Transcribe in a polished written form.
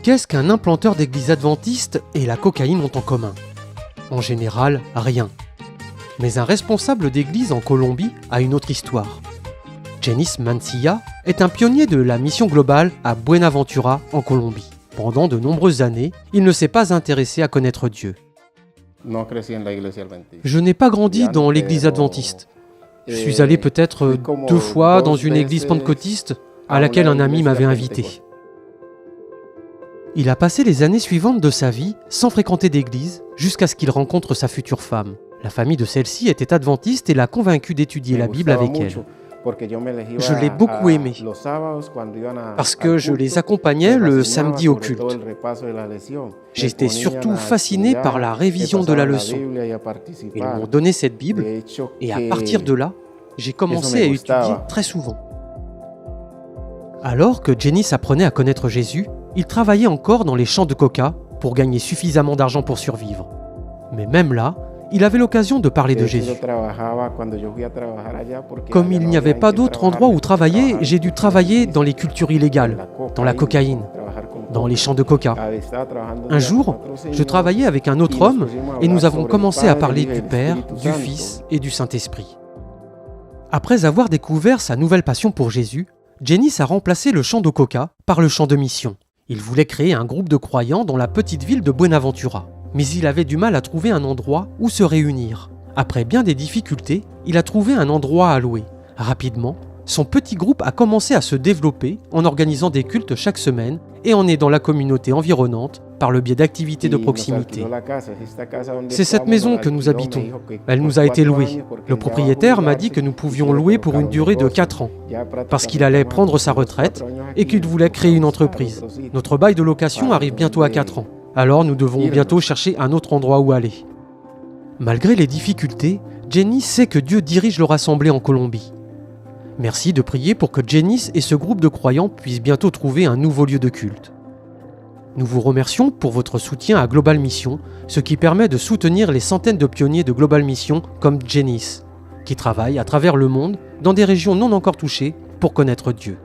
Qu'est-ce qu'un implanteur d'église adventiste et la cocaïne ont en commun? En général, rien. Mais un responsable d'église en Colombie a une autre histoire. Jenis Mancilla est un pionnier de la mission globale à Buenaventura, en Colombie. Pendant de nombreuses années, il ne s'est pas intéressé à connaître Dieu. Je n'ai pas grandi dans l'église adventiste. Je suis allé peut-être 2 fois dans une église pentecôtiste à laquelle un ami m'avait invité. Il a passé les années suivantes de sa vie sans fréquenter d'église jusqu'à ce qu'il rencontre sa future femme. La famille de celle-ci était adventiste et l'a convaincu d'étudier la Bible avec elle. Je l'ai beaucoup aimé parce que je les accompagnais le samedi au culte. J'étais surtout fasciné par la révision de la leçon. Ils m'ont donné cette Bible et à partir de là, j'ai commencé à étudier très souvent. Alors que Jenis apprenait à connaître Jésus, il travaillait encore dans les champs de coca pour gagner suffisamment d'argent pour survivre. Mais même là, il avait l'occasion de parler de Jésus. Comme il n'y avait pas d'autre endroit où travailler, j'ai dû travailler dans les cultures illégales, dans la cocaïne, dans les champs de coca. Un jour, je travaillais avec un autre homme et nous avons commencé à parler du Père, du Fils et du Saint-Esprit. Après avoir découvert sa nouvelle passion pour Jésus, Jenis a remplacé le champ de coca par le champ de mission. Il voulait créer un groupe de croyants dans la petite ville de Buenaventura. Mais il avait du mal à trouver un endroit où se réunir. Après bien des difficultés, il a trouvé un endroit à louer. Rapidement, son petit groupe a commencé à se développer en organisant des cultes chaque semaine et en aidant la communauté environnante par le biais d'activités de proximité. C'est cette maison que nous habitons. Elle nous a été louée. Le propriétaire m'a dit que nous pouvions louer pour une durée de 4 ans, parce qu'il allait prendre sa retraite et qu'il voulait créer une entreprise. Notre bail de location arrive bientôt à 4 ans. Alors nous devons bientôt chercher un autre endroit où aller. Malgré les difficultés, Jenis sait que Dieu dirige le rassemblé en Colombie. Merci de prier pour que Jenis et ce groupe de croyants puissent bientôt trouver un nouveau lieu de culte. Nous vous remercions pour votre soutien à Global Mission, ce qui permet de soutenir les centaines de pionniers de Global Mission comme Jenis, qui travaillent à travers le monde dans des régions non encore touchées pour connaître Dieu.